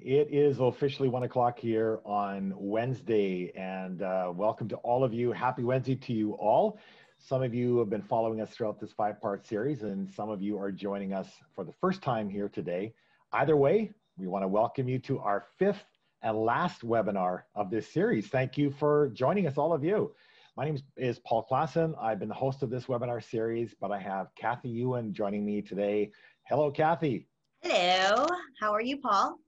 It is officially 1 o'clock here on Wednesday, and welcome to all of you. Happy Wednesday to you all. Some of you have been following us throughout this 5-part series, and some of you are joining us for the first time here today. Either way, we want to welcome you to our 5th and last webinar of this series. Thank you for joining us, all of you. My name is Paul Klassen. I've been the host of this webinar series, but I have Kathy Yuen joining me today. Hello, Kathy. Hello, how are you, Paul?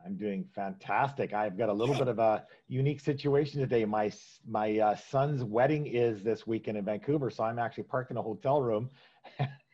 I'm doing fantastic. I've got a little bit of a unique situation today. My son's wedding is this weekend in Vancouver, so I'm actually parked in a hotel room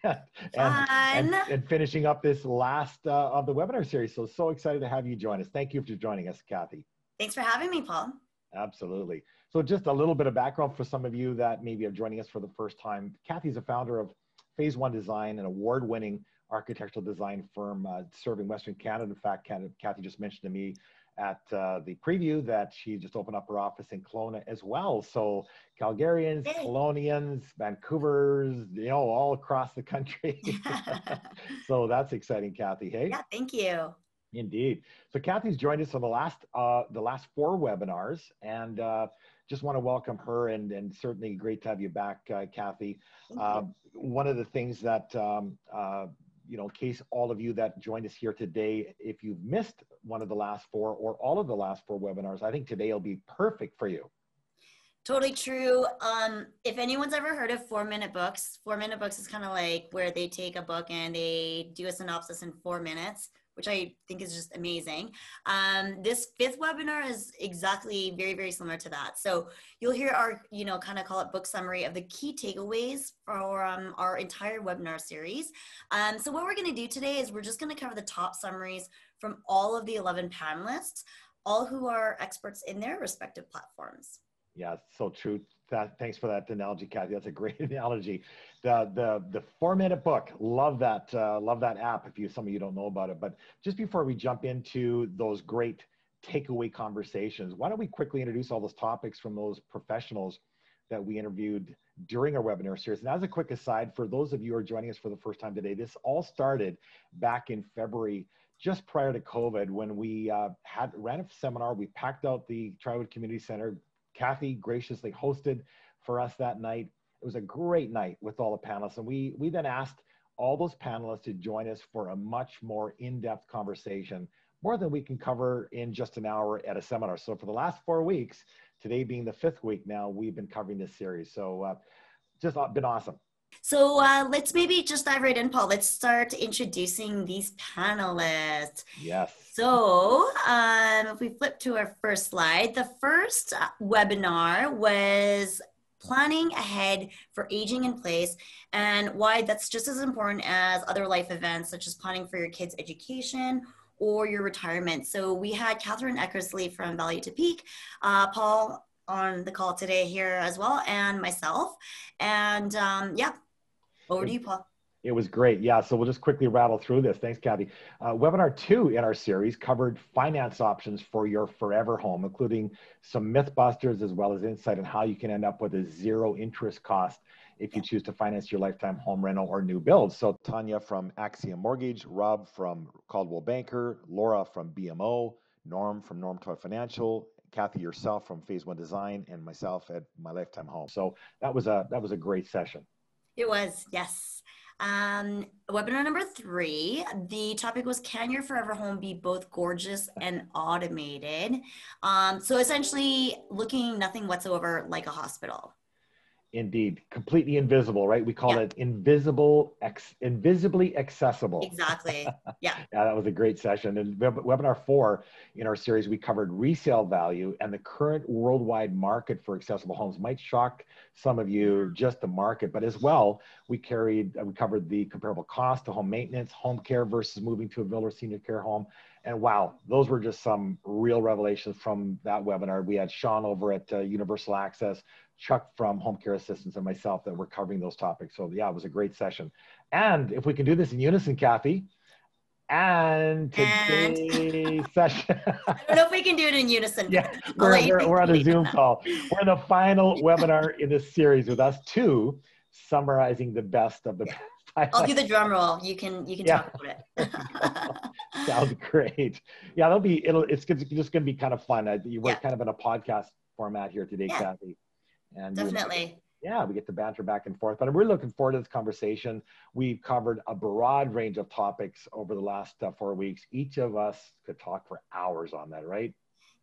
and finishing up this last of the webinar series. So excited to have you join us. Thank you for joining us, Kathy. Thanks for having me, Paul. Absolutely. So just a little bit of background for some of you that maybe are joining us for the first time. Kathy's a founder of Phase One Design, an award-winning architectural design firm serving Western Canada. In fact, Kathy just mentioned to me at the preview that she just opened up her office in Kelowna as well. So Calgarians, Kelownians, Vancouvers, all across the country. So that's exciting, Kathy. Hey? Yeah, thank you. Indeed. So Kathy's joined us on the last 4 webinars, and just want to welcome her, and certainly great to have you back, Kathy. One of the things that in case all of you that joined us here today, if you've missed one of the last 4 or all of the last 4 webinars, I think today will be perfect for you. Totally true. If anyone's ever heard of 4-minute books, 4-minute books is kind of like where they take a book and they do a synopsis in 4 minutes, which I think is just amazing. This 5th webinar is exactly very, very similar to that. So you'll hear our, kind of call it book summary of the key takeaways for our entire webinar series. So what we're gonna do today is we're just gonna cover the top summaries from all of the 11 panelists, all who are experts in their respective platforms. Yeah, so true. Thanks for that analogy, Kathy. That's a great analogy. The 4-minute book, love that app. If some of you don't know about it, but just before we jump into those great takeaway conversations, why don't we quickly introduce all those topics from those professionals that we interviewed during our webinar series. And as a quick aside, for those of you who are joining us for the first time today, this all started back in February, just prior to COVID, when we ran a seminar. We packed out the Triowood Community Center. Kathy graciously hosted for us that night. It was a great night with all the panelists. And we then asked all those panelists to join us for a much more in-depth conversation, more than we can cover in just an hour at a seminar. So for the last 4 weeks, today being the 5th week now, we've been covering this series. So just been awesome. So let's maybe just dive right in, Paul. Let's start introducing these panelists. Yes. So if we flip to our first slide, the first webinar was planning ahead for aging in place, and why that's just as important as other life events, such as planning for your kids' education or your retirement. So we had Catherine Eckersley from Valley to Peak, Paul on the call today here as well, and myself. And yeah, over to you, Paul. It was great. Yeah, so we'll just quickly rattle through this. Thanks, Kathy. Webinar 2 in our series covered finance options for your forever home, including some myth busters as well as insight on how you can end up with a 0 interest cost if you choose to finance your lifetime home rental or new build. So Tanya from Axiom Mortgage, Rob from Caldwell Banker, Laura from BMO, Norm from Norm Toy Financial, Kathy yourself from Phase One Design, and myself at MyLifetimeHome. So that was a great session. It was, yes. Webinar number 3, the topic was, can your forever home be both gorgeous and automated? So essentially looking nothing whatsoever like a hospital. Indeed, completely invisible, right? We call it invisibly accessible. Exactly. Yeah. Yeah, that was a great session. And webinar 4 in our series, we covered resale value and the current worldwide market for accessible homes. Might shock some of you, just the market, but as well, we covered the comparable cost to home maintenance, home care versus moving to a villa or senior care home. And wow, those were just some real revelations from that webinar. We had Sean over at Universal Access, Chuck from Home Care Assistance, and myself that were covering those topics. So yeah, it was a great session. And if we can do this in unison, Kathy, and today's session. I don't know if we can do it in unison. Yeah, we're on a Zoom call. We're in the final webinar in this series with us 2 summarizing the best of the best. I'll do the drum roll. You can Yeah. talk about it. Sounds great. Yeah, it's just going to be kind of fun. We're Yeah, kind of in a podcast format here today, yeah, Kathy, and you and I definitely. we get to banter back and forth. But I'm really looking forward to this conversation. We've covered a broad range of topics over the last 4 weeks. Each of us could talk for hours on that, right?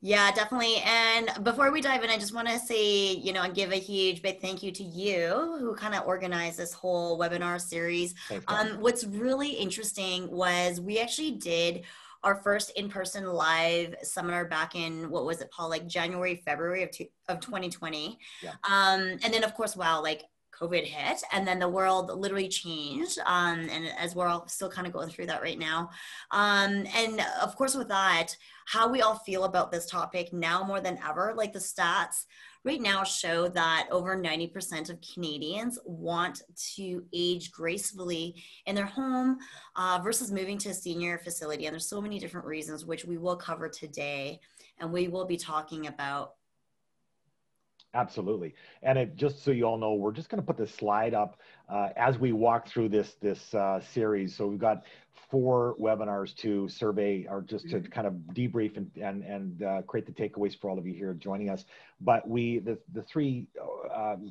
Yeah, definitely. And before we dive in, I just want to say, and give a huge big thank you to you who kind of organized this whole webinar series. Thanks, Kathy. What's really interesting was we actually did our first in-person live seminar back in, what was it, Paul, like January, February of 2020. Yeah. And then of course, wow, like COVID hit and then the world literally changed. And as we're all still kind of going through that right now. And of course with that, how we all feel about this topic now more than ever, like the stats right now show that over 90% of Canadians want to age gracefully in their home versus moving to a senior facility. And there's so many different reasons, which we will cover today. And we will be talking about. Absolutely. And just so you all know, we're just going to put this slide up as we walk through this series. So we've got 4 webinars to survey or just to kind of debrief and create the takeaways for all of you here joining us. But the 3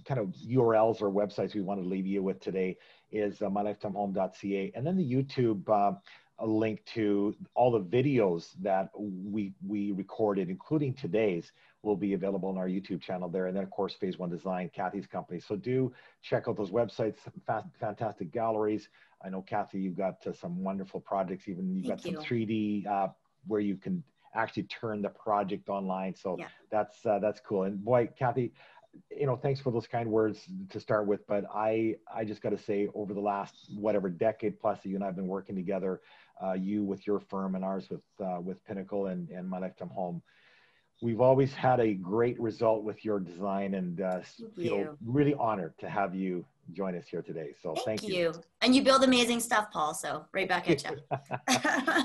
kind of URLs or websites we want to leave you with today is MyLifetimeHome.ca and then the YouTube a link to all the videos that we recorded, including today's, will be available on our YouTube channel there. And then, of course, Phase One Design, Kathy's company. So do check out those websites, fantastic galleries. I know, Kathy, you've got some wonderful projects. Even you've got some 3D where you can actually turn the project online. So that's cool. And boy, Kathy, thanks for those kind words to start with. But I just got to say, over the last decade plus that you and I have been working together, you with your firm and ours with Pinnacle and My Lifetime Home, we've always had a great result with your design, and feel really honored to have you join us here today. So thank you. And you build amazing stuff, Paul. So right back at you.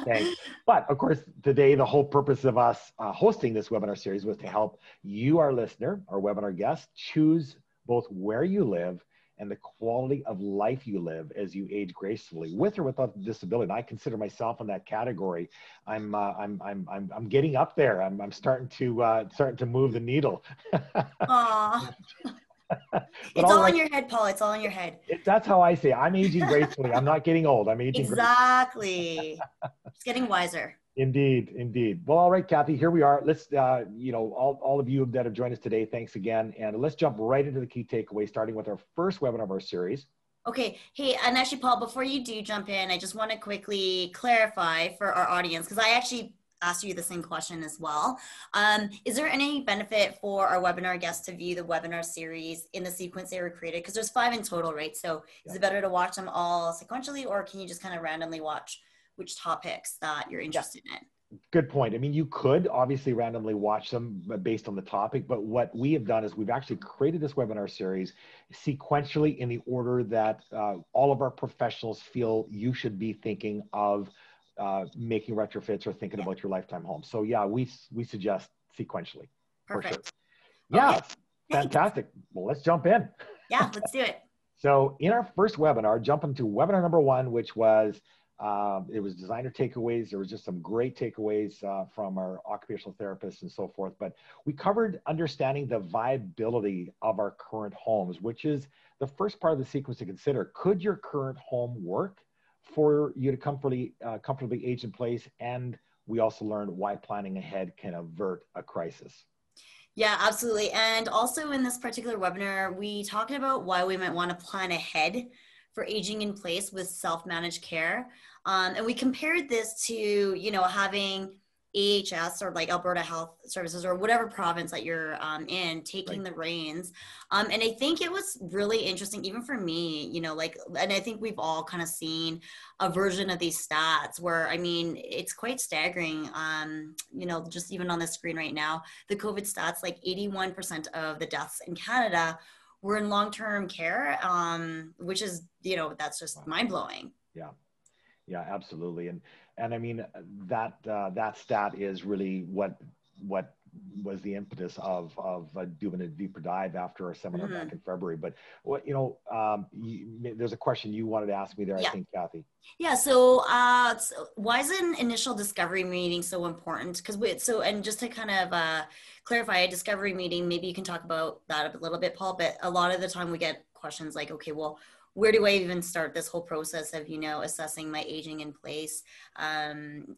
Thanks. But of course, today, the whole purpose of us hosting this webinar series was to help you, our listener, our webinar guest, choose both where you live and the quality of life you live as you age gracefully, with or without disability. And I consider myself in that category. I'm getting up there. I'm starting to move the needle. Aww. It's all in your head, Paul. It's all in your head. That's how I say it. I'm aging gracefully. I'm not getting old. I'm aging gracefully. It's getting wiser. Indeed, indeed. Well, all right, Kathy, here we are. Let's, all of you that have joined us today, thanks again. And let's jump right into the key takeaways, starting with our first webinar of our series. Okay. Hey, and actually, Paul, before you do jump in, I just want to quickly clarify for our audience, because I actually asked you the same question as well. Is there any benefit for our webinar guests to view the webinar series in the sequence they were created? Because there's 5 in total, right? So is it better to watch them all sequentially, or can you just kind of randomly watch which topics that you're interested in? Good point. I mean, you could obviously randomly watch them based on the topic, but what we have done is we've actually created this webinar series sequentially in the order that all of our professionals feel you should be thinking of making retrofits or thinking about your lifetime home. So yeah, we suggest sequentially. Perfect. For sure. Yeah, okay. Fantastic. Well, let's jump in. Yeah, let's do it. So in our first webinar, jump into webinar number 1, which was it was designer takeaways. There was just some great takeaways from our occupational therapists and so forth. But we covered understanding the viability of our current homes, which is the first part of the sequence to consider. Could your current home work for you to comfortably age in place? And we also learned why planning ahead can avert a crisis. Yeah, absolutely. And also in this particular webinar, we talked about why we might want to plan ahead for aging in place with self-managed care. And we compared this to, having AHS or like Alberta Health Services or whatever province that you're in, taking the reins. And I think it was really interesting, even for me, and I think we've all kind of seen a version of these stats where, I mean, it's quite staggering, just even on the screen right now, the COVID stats, like 81% of the deaths in Canada were in long-term care, which is, that's just mind-blowing. Yeah, absolutely. And I mean, that stat is really what was the impetus of doing a deeper dive after our seminar back in February. But what, there's a question you wanted to ask me there, I think, Kathy. Yeah. So, why is an initial discovery meeting so important? And just to kind of clarify, a discovery meeting, maybe you can talk about that a little bit, Paul, but a lot of the time we get questions like, okay, well, where do I even start this whole process of, assessing my aging in place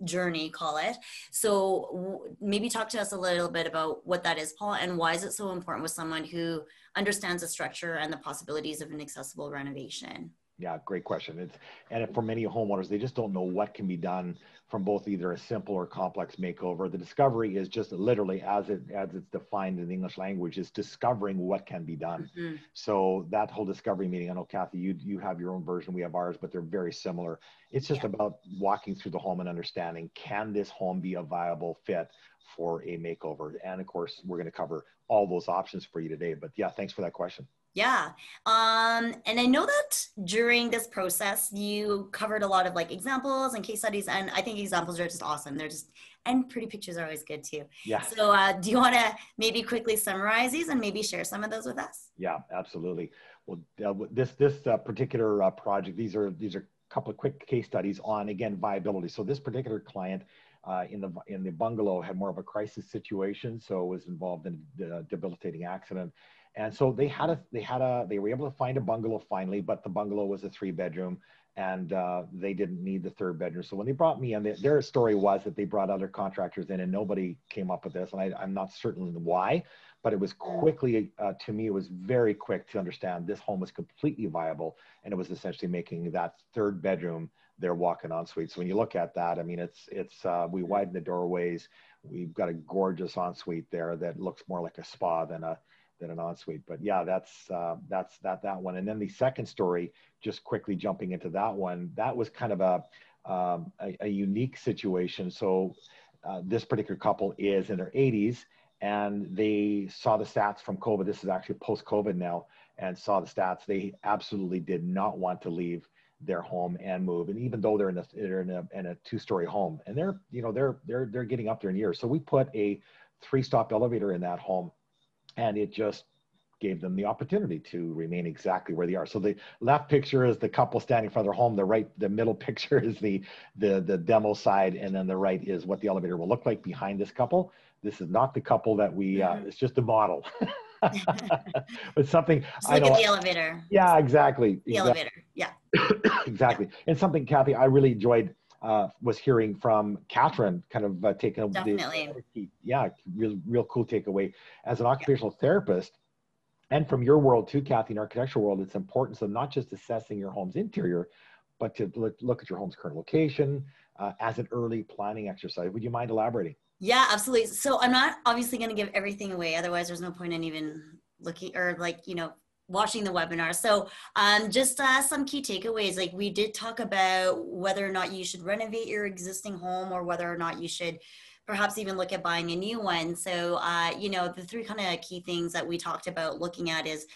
journey, call it. So maybe talk to us a little bit about what that is, Paul, and why is it so important with someone who understands the structure and the possibilities of an accessible renovation? Yeah, great question. And for many homeowners, they just don't know what can be done from both either a simple or complex makeover. The discovery is just literally, as it's defined in the English language, is discovering what can be done. So that whole discovery meeting, I know, Kathy, you have your own version, we have ours, but they're very similar. It's just about walking through the home and understanding, can this home be a viable fit for a makeover? And of course, we're going to cover all those options for you today. But yeah, thanks for that question. Yeah. And I know that during this process, you covered a lot of like examples and case studies, and I think examples are just awesome. And pretty pictures are always good too. Yeah. So do you want to maybe quickly summarize these and maybe share some of those with us? Yeah, absolutely. Well, this particular project, these are a couple of quick case studies on, again, viability. So this particular client in the bungalow had more of a crisis situation, so was involved in a debilitating accident. And so they were able to find a bungalow finally, but the bungalow was a 3-bedroom, and they didn't need the 3rd bedroom. So when they brought me in, their story was that they brought other contractors in and nobody came up with this. And I'm not certain why, but it was quickly, to me, it was very quick to understand this home was completely viable. And it was essentially making that 3rd bedroom their walk-in ensuite. So when you look at that, I mean, we widened the doorways. We've got a gorgeous ensuite there that looks more like a spa than an ensuite. But yeah, that's that one. And then the second story, just quickly jumping into that one, that was kind of a unique situation. So this particular couple is in their 80s, and they saw the stats from COVID. This is actually post-COVID now, and saw the stats. They absolutely did not want to leave their home and move. And even though they're in a 2-story home, and they're getting up there in years. So we put a 3-stop elevator in that home, and it just gave them the opportunity to remain exactly where they are. So the left picture is the couple standing in front of their home. The middle picture is the demo side, and then the right is what the elevator will look like behind this couple. This is not the couple that it's just a model. But something, just look at the elevator. Yeah, exactly. The elevator, yeah. Exactly. Yeah. And something, Kathy, I really enjoyed was hearing from Catherine, kind of taking Definitely. Real cool takeaway as an occupational therapist. And from your world too, Kathy, in architectural world, it's important. So not just assessing your home's interior, but to look at your home's current location as an early planning exercise. Would you mind elaborating? Yeah, absolutely. So I'm not obviously going to give everything away. Otherwise, there's no point in even looking or watching the webinar. So just some key takeaways. Like, we did talk about whether or not you should renovate your existing home, or whether or not you should perhaps even look at buying a new one. So, the 3 kind of key things that we talked about looking at is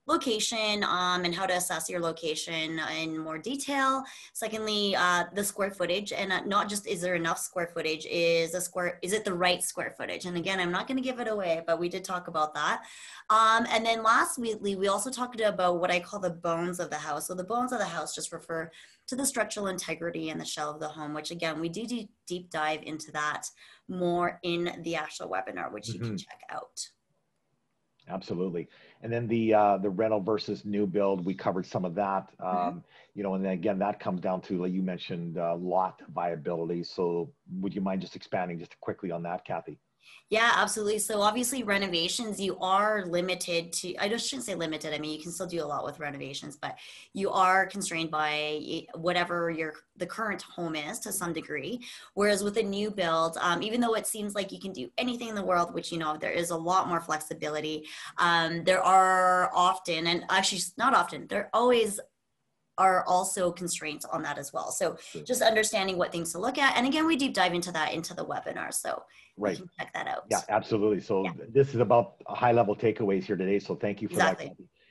location and how to assess your location in more detail. Secondly, the square footage, and not just is there enough square footage, is it the right square footage? And again, I'm not going to give it away, but we did talk about that. And then lastly, we also talked about what I call the bones of the house. So the bones of the house just refer to the structural integrity and the shell of the home, which again, we do deep dive into that more in the actual webinar, which you can check out. Absolutely. And then the rental versus new build, we covered some of that, and then again, that comes down to, like you mentioned, lot viability. So would you mind just expanding just quickly on that, Kathy? Yeah, absolutely. So obviously renovations, you are limited to, I just shouldn't say limited. I mean, you can still do a lot with renovations, but you are constrained by whatever the current home is to some degree. Whereas with a new build, even though it seems like you can do anything in the world, which, there is a lot more flexibility. There are often, and actually not often, there always are also constraints on that as well. So just understanding what things to look at. And again, we deep dive into that into the webinar. So you can check that out. Yeah, absolutely. So this is about high level takeaways here today. So thank you for that.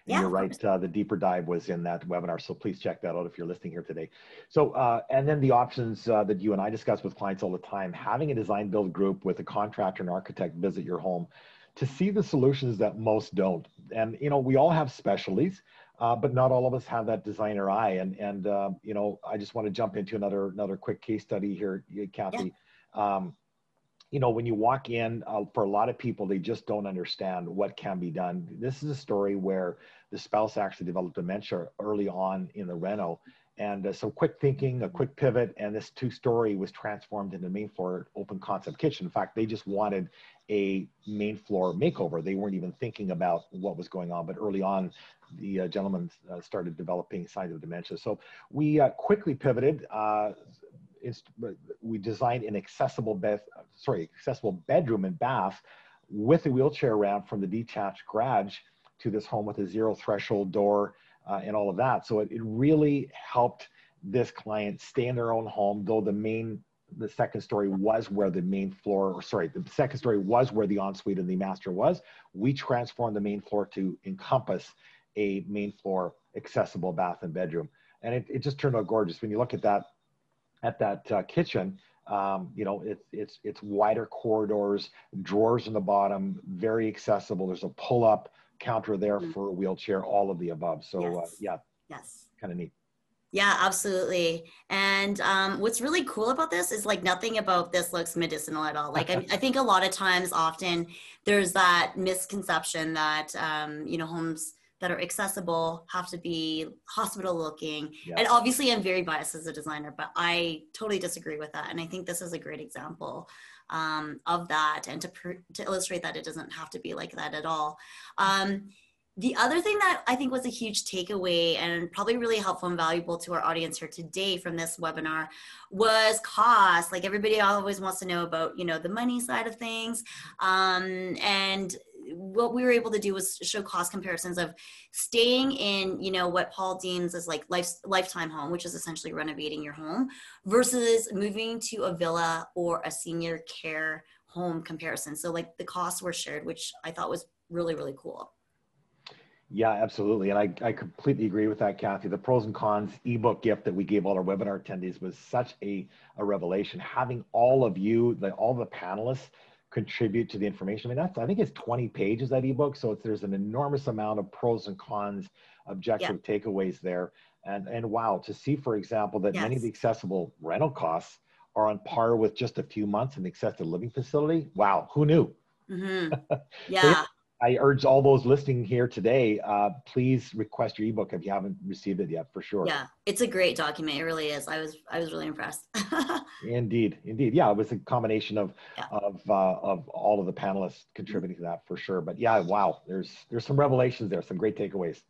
And Yeah, you're of right, course. the deeper dive was in that webinar. So please check that out if you're listening here today. So, and then the options that you and I discuss with clients all the time, having a design build group with a contractor and architect visit your home to see the solutions that most don't. And, you know, we all have specialties, but not all of us have that designer eye. And you know, I just want to jump into another quick case study here, Yeah. Kathy. You know, when you walk in, for a lot of people, they just don't understand what can be done. This is a story where the spouse actually developed dementia early on in the reno. And some quick thinking, a quick pivot, and this two-story was transformed into main floor open concept kitchen. In fact, they just wanted a main floor makeover. They weren't even thinking about what was going on, but early on, the gentleman started developing signs of dementia. So we quickly pivoted. We designed an accessible bedroom and bath with a wheelchair ramp from the detached garage to this home with a zero threshold door and all of that. So it really helped this client stay in their own home, though the second story was where the main floor, or sorry, the second story was where the ensuite and the master was. We transformed the main floor to encompass a main floor accessible bath and bedroom. And it just turned out gorgeous. When you look at that kitchen, you know, it's wider corridors, drawers in the bottom, very accessible. There's a pull-up counter there for a wheelchair, all of the above. So Yes. yeah, Yes. kind of neat. Yeah, absolutely. And what's really cool about this is like nothing about this looks medicinal at all. Like I think a lot of times, often there's that misconception that you know, homes that are accessible have to be hospital looking. Yeah. And obviously, I'm very biased as a designer, but I totally disagree with that. And I think this is a great example of that, and to illustrate that it doesn't have to be like that at all. The other thing that I think was a huge takeaway and probably really helpful and valuable to our audience here today from this webinar was cost. Like everybody always wants to know about, you know, the money side of things. And what we were able to do was show cost comparisons of staying in, you know, what Paul deems as like lifetime home, which is essentially renovating your home, versus moving to a villa or a senior care home comparison. So like the costs were shared, which I thought was really, really cool. Yeah, absolutely. And I completely agree with that, Kathy. The pros and cons ebook gift that we gave all our webinar attendees was such a revelation. Having all of you, all the panelists contribute to the information. I mean, I think it's 20 pages, that ebook. So there's an enormous amount of pros and cons, objective takeaways there. And wow, to see, for example, that many of the accessible rental costs are on par with just a few months in the accessible living facility. Wow, who knew? Yeah. So, I urge all those listening here today, please request your ebook if you haven't received it yet, for sure. Yeah, it's a great document. It really is. I was really impressed. Indeed. Yeah, it was a combination of all of the panelists contributing to that, for sure. But yeah, wow, there's some revelations there, some great takeaways.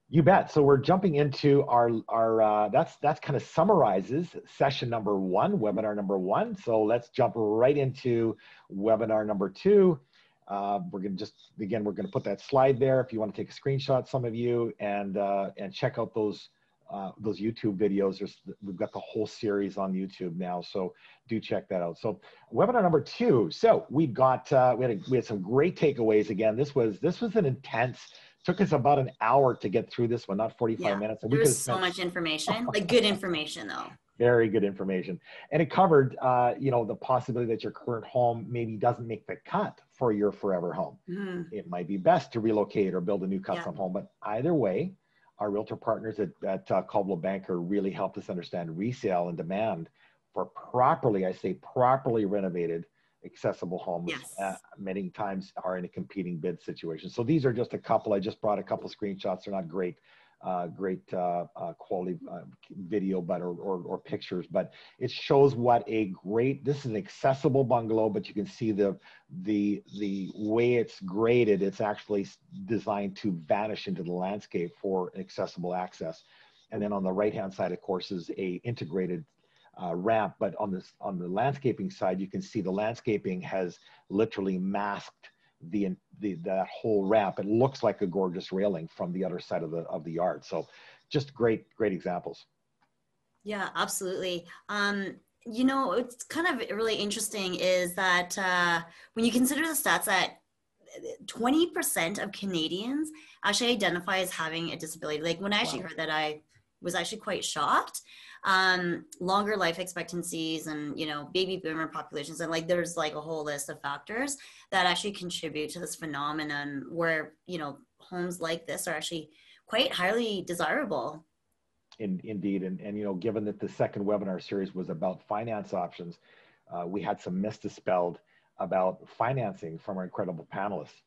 You bet. So we're jumping into our that's kind of summarizes session number 1, webinar number 1. So let's jump right into webinar number 2. We're going to put that slide there if you want to take a screenshot, some of you, and check out those YouTube videos. We've got the whole series on YouTube now, so do check that out. So webinar number 2. So we had some great takeaways. Again, this was an intense. Took us about an hour to get through this one, not 45 minutes. And there was so much information, like good information though. Very good information. And it covered, you know, the possibility that your current home maybe doesn't make the cut for your forever home. It might be best to relocate or build a new custom home. But either way, our realtor partners at Caldwell Banker really helped us understand resale and demand for properly renovated, accessible homes. Many times are in a competing bid situation. So these are just a couple. I just brought a couple screenshots. They're not great quality video, but or pictures, but it shows what this is an accessible bungalow, but you can see the way it's graded. It's actually designed to vanish into the landscape for accessible access. And then on the right hand side, of course, is a integrated ramp, but on the landscaping side, you can see the landscaping has literally masked that whole ramp. It looks like a gorgeous railing from the other side of the yard. So just great examples. Yeah, absolutely. You know, it's kind of really interesting is that when you consider the stats that 20% of Canadians actually identify as having a disability. Like when I actually heard that, I was actually quite shocked. Longer life expectancies and, you know, baby boomer populations. And like, there's like a whole list of factors that actually contribute to this phenomenon where, you know, homes like this are actually quite highly desirable. Indeed. And, you know, given that the second webinar series was about finance options, we had some myths dispelled about financing from our incredible panelists.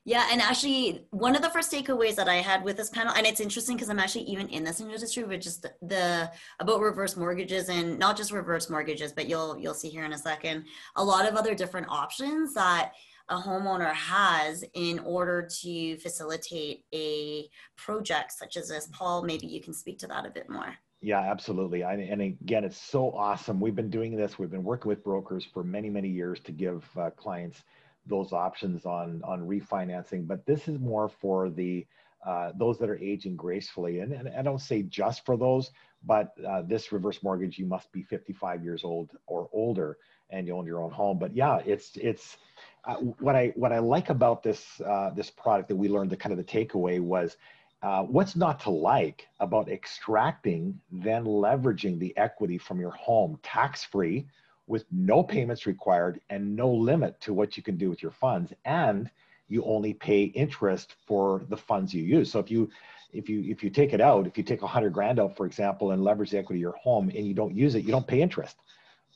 Yeah, and actually, one of the first takeaways that I had with this panel, and it's interesting because I'm actually even in this industry, but just the about reverse mortgages, and not just reverse mortgages, but you'll see here in a second, a lot of other different options that a homeowner has in order to facilitate a project such as this. Paul, maybe you can speak to that a bit more. Yeah, absolutely. And again, it's so awesome. We've been doing this. We've been working with brokers for many, many years to give clients those options on refinancing. But this is more for the those that are aging gracefully. And I don't say just for those, but this reverse mortgage, you must be 55 years old or older and you own your own home. But yeah, it's what I like about this this product that we learned, the kind of the takeaway was, what's not to like about extracting, then leveraging the equity from your home tax-free with no payments required and no limit to what you can do with your funds. And you only pay interest for the funds you use. So if you take it out, if you take 100 grand out, for example, and leverage the equity of your home and you don't use it, you don't pay interest.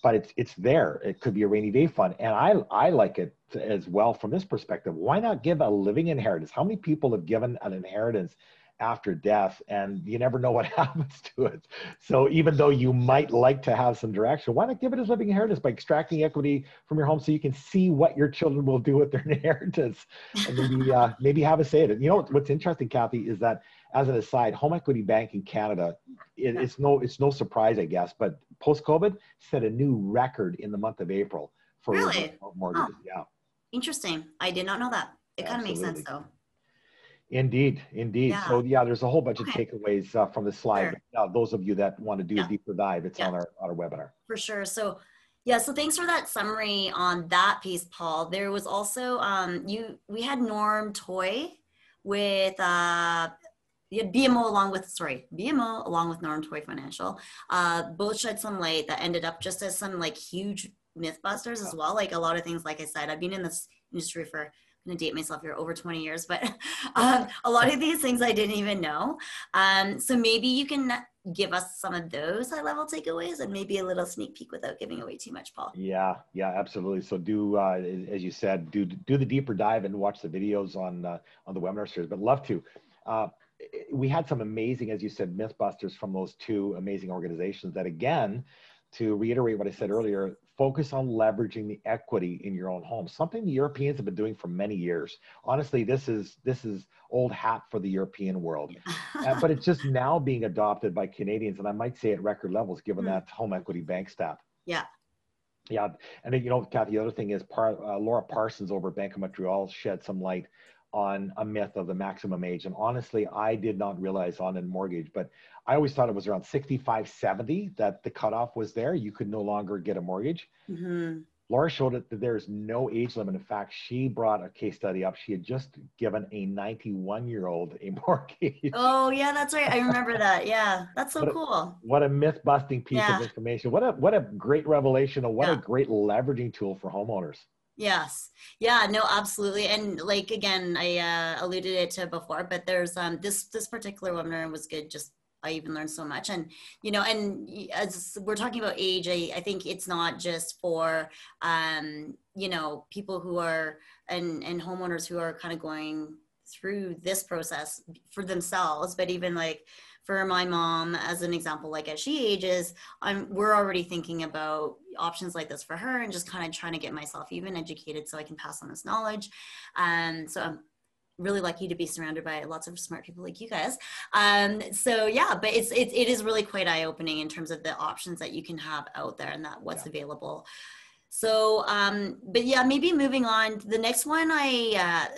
But it's there. It could be a rainy day fund. And I like it as well from this perspective. Why not give a living inheritance? How many people have given an inheritance after death and you never know what happens to it? So even though you might like to have some direction, why not give it as living inheritance by extracting equity from your home so you can see what your children will do with their inheritance, and maybe maybe have a say in it. You know what's interesting, Kathy, is that, as an aside, home equity bank in Canada, it's no surprise, I guess, but post-COVID set a new record in the month of April for Really? mortgages. Oh, Yeah. interesting. I did not know that. It kind of makes sense though. Indeed. Yeah. So yeah, there's a whole bunch of takeaways from the slide. Sure. But, those of you that want to do a deeper dive, it's on our webinar. For sure. So yeah, so thanks for that summary on that piece, Paul. There was also we had Norm Toy with you had BMO along with Norm Toy Financial. Both shed some light that ended up just as some like huge mythbusters as well. Like a lot of things, like I said, I've been in this industry for, I'm gonna date myself here, over 20 years, but a lot of these things I didn't even know. So maybe you can give us some of those high level takeaways and maybe a little sneak peek without giving away too much, Paul. Yeah, absolutely. So do, as you said, do the deeper dive and watch the videos on the webinar series, but love to. We had some amazing, as you said, mythbusters from those two amazing organizations that, again, to reiterate what I said earlier, focus on leveraging the equity in your own home, something the Europeans have been doing for many years. Honestly, this is old hat for the European world, but it's just now being adopted by Canadians, and I might say at record levels, given that home equity bank stat. Yeah. Yeah, and then, you know, Kathy, the other thing is Laura Parsons over at Bank of Montreal shed some light on a myth of the maximum age. And honestly, I did not realize on a mortgage, but I always thought it was around 65, 70 that the cutoff was there. You could no longer get a mortgage. Mm-hmm. Laura showed it that there's no age limit. In fact, she brought a case study up. She had just given a 91-year-old a mortgage. Oh yeah, that's right. I remember that. Yeah, that's so cool. What a myth-busting piece of information. What a great revelation, and what a great leveraging tool for homeowners. Yes. Yeah, no, absolutely. And like, again, I alluded it to before, but there's this particular webinar was good. Just, I even learned so much. And, you know, and as we're talking about age, I think it's not just for, you know, people who are, and homeowners who are kind of going through this process for themselves, but even like for my mom, as an example, like as she ages, we're already thinking about options like this for her, and just kind of trying to get myself even educated so I can pass on this knowledge. So I'm really lucky to be surrounded by lots of smart people like you guys. So yeah, but it is really quite eye-opening in terms of the options that you can have out there and that what's available. So, but yeah, maybe moving on. The next one,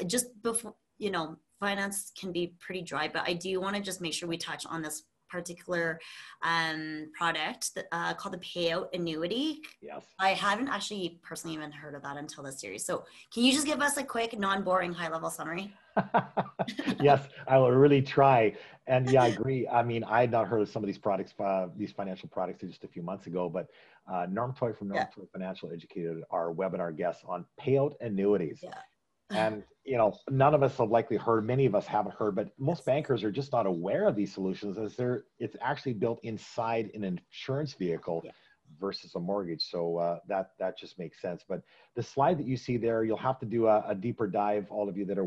just before, you know, finance can be pretty dry, but I do want to just make sure we touch on this particular product called the payout annuity. Yes. I haven't actually personally even heard of that until this series. So can you just give us a quick, non-boring, high-level summary? Yes, I will really try. And yeah, I agree. I mean, I had not heard of some of these products, these financial products just a few months ago, but Norm Toy from Norm Toy Financial educated our webinar guests on payout annuities. Yeah. And, you know, none of us have likely heard, many of us haven't heard, but most bankers are just not aware of these solutions as it's actually built inside an insurance vehicle versus a mortgage. So that just makes sense. But the slide that you see there, you'll have to do a deeper dive. All of you that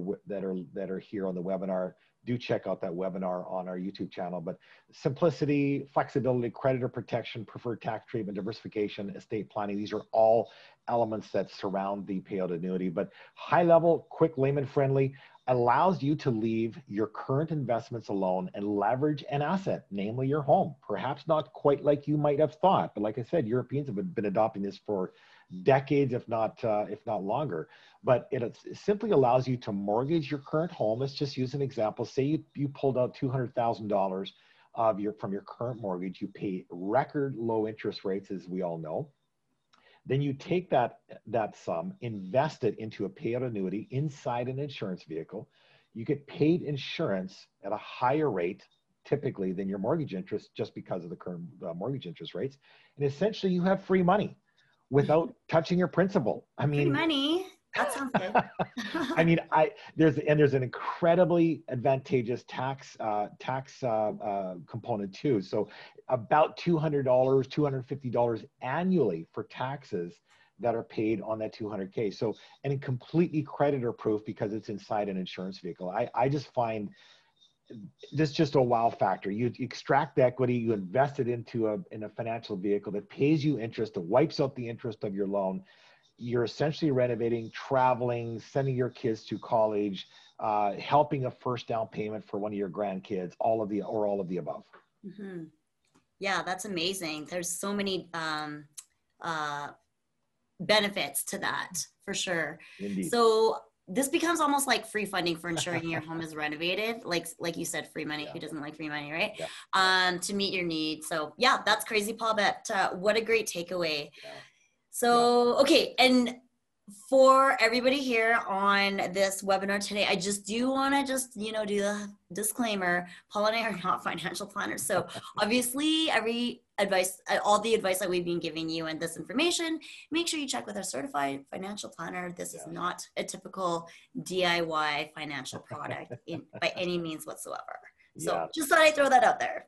are here on the webinar, do check out that webinar on our YouTube channel. But simplicity, flexibility, creditor protection, preferred tax treatment, diversification, estate planning, these are all elements that surround the payout annuity. But high level, quick, layman friendly, allows you to leave your current investments alone and leverage an asset, namely your home. Perhaps not quite like you might have thought, but like I said, Europeans have been adopting this for decades, if not longer. But it simply allows you to mortgage your current home. Let's just use an example. Say you pulled out $200,000 from your current mortgage. You pay record low interest rates, as we all know. Then you take that sum, invest it into a payout annuity inside an insurance vehicle. You get paid insurance at a higher rate, typically, than your mortgage interest, just because of the current mortgage interest rates. And essentially, you have free money without touching your principal. I mean, free money. That sounds good. I mean, there's an incredibly advantageous tax component too. So about $200, $250 annually for taxes that are paid on that 200K. So, and completely creditor proof because it's inside an insurance vehicle. I just find this just a wow factor. You extract the equity, you invest it into a financial vehicle that pays you interest, that wipes out the interest of your loan. You're essentially renovating, traveling, sending your kids to college, helping a first down payment for one of your grandkids, all of the above. Mm-hmm. Yeah, that's amazing. There's so many benefits to that, for sure. Indeed. So this becomes almost like free funding for ensuring your home is renovated. Like you said, free money. Who doesn't like free money, right? Yeah. To meet your needs. So yeah, that's crazy, Paul. But what a great takeaway. Yeah. So, okay. And for everybody here on this webinar today, I just do want to do the disclaimer. Paul and I are not financial planners. So obviously all the advice that we've been giving you and this information, make sure you check with a certified financial planner. This is not a typical DIY financial product by any means whatsoever. So just thought I'd throw that out there.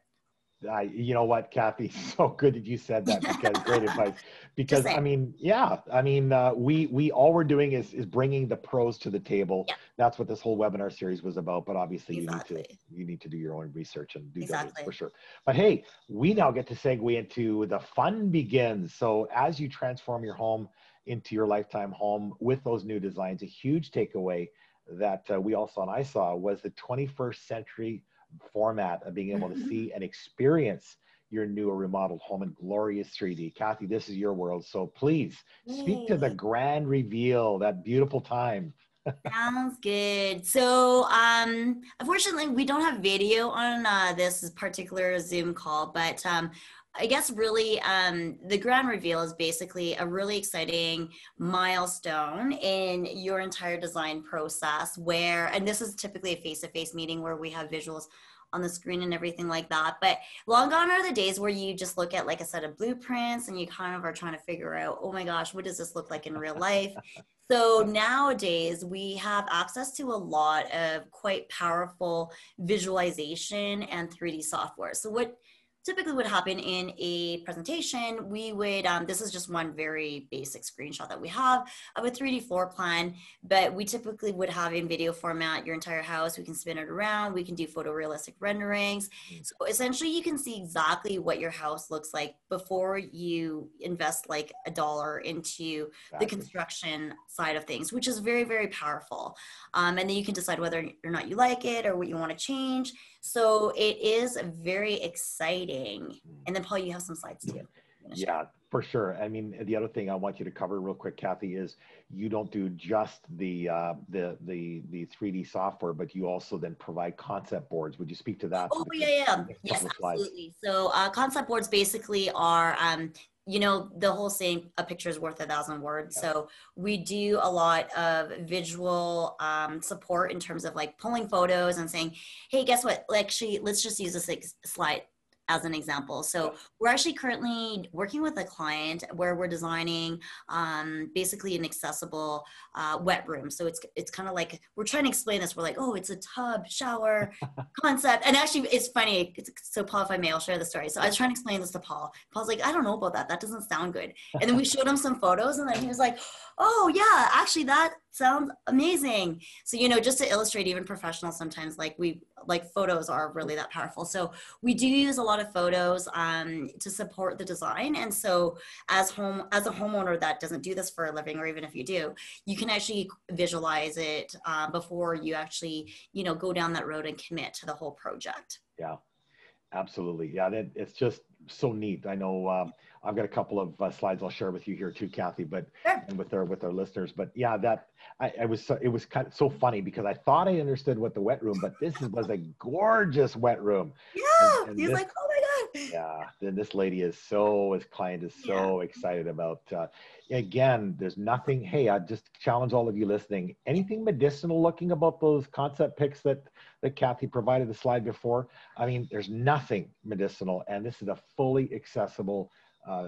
You know what, Kathy, so good that you said that, because great advice. Because I mean, we all we're doing is bringing the pros to the table. Yeah. That's what this whole webinar series was about. But obviously, you need to do your own research and do that for sure. But hey, we now get to segue into the fun begins. So as you transform your home into your lifetime home with those new designs, a huge takeaway that we all saw and I saw was the 21st century format of being able to see and experience your new or remodeled home in glorious 3D. Kathy, this is your world. So please speak to the grand reveal, that beautiful time. Sounds good. So unfortunately, we don't have video on this particular Zoom call, but I guess really the grand reveal is basically a really exciting milestone in your entire design process and this is typically a face-to-face meeting where we have visuals on the screen and everything like that. But long gone are the days where you just look at like a set of blueprints and you kind of are trying to figure out, oh my gosh, what does this look like in real life? So nowadays we have access to a lot of quite powerful visualization and 3D software. So what typically would happen in a presentation, we would, this is just one very basic screenshot that we have of a 3D floor plan, but we typically would have in video format your entire house. We can spin it around. We can do photorealistic renderings. So essentially you can see exactly what your house looks like before you invest like $1 into the construction side of things, which is very, very powerful. And then you can decide whether or not you like it or what you want to change. So it is very exciting. And then Paul, you have some slides too. Yeah, for sure. I mean, the other thing I want you to cover real quick, Kathy, is you don't do just the 3D software, but you also then provide concept boards. Would you speak to that Oh for the yeah, yeah. next Yes, couple of slides? absolutely. So concept boards basically are, you know, the whole saying, a picture is worth 1,000 words. Yeah. So we do a lot of visual support in terms of like pulling photos and saying, hey, guess what? Actually, let's just use this slide as an example. Yeah. So we're actually currently working with a client where we're designing basically an accessible wet room. So it's kind of like, we're trying to explain this. We're like, oh, it's a tub, shower, concept. And actually, it's funny. So Paul, if I may, I'll share the story. So I was trying to explain this to Paul. Paul's like, I don't know about that. That doesn't sound good. And then we showed him some photos, and then he was like, oh yeah, actually that sounds amazing. So, you know, just to illustrate, even professionals sometimes like photos are really that powerful. So we do use a lot of photos to support the design. And so as a homeowner that doesn't do this for a living, or even if you do, you can actually visualize it before you actually, you know, go down that road and commit to the whole project. Yeah. Absolutely. Yeah, it's just so neat. I know I've got a couple of slides I'll share with you here too, Kathy, but Sure. and with our listeners. But yeah, that it was kind of so funny because I thought I understood what the wet room, but was a gorgeous wet room. Yeah. And He's this, like, oh my God. yeah, then this lady his client is Yeah. so excited about, again, there's nothing, hey, I just challenge all of you listening, anything medicinal looking about those concept pics that Kathy provided the slide before. I mean, there's nothing medicinal, and this is a fully accessible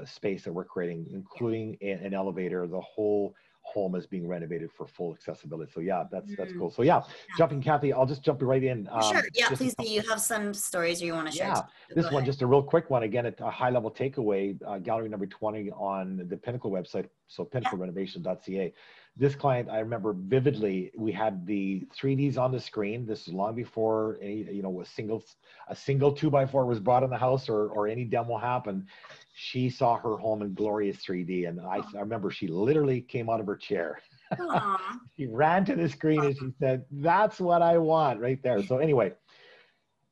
space that we're creating, including an elevator. The whole home is being renovated for full accessibility. So yeah, that's cool. So yeah, jumping, Kathy, I'll just jump right in. Sure. Yeah, Just a please do. You have some stories you want to share yeah, too. Go this one, ahead. just a real quick one. Again, a high level takeaway, gallery number 20 on the Pinnacle website. So Yeah. pinnaclerenovation.ca. This client, I remember vividly, we had the 3Ds on the screen. This is long before any, you know, a single 2x4 was brought in the house or any demo happened. She saw her home in glorious 3D. And I remember she literally came out of her chair. Aw. She ran to the screen and she said, that's what I want right there. So anyway,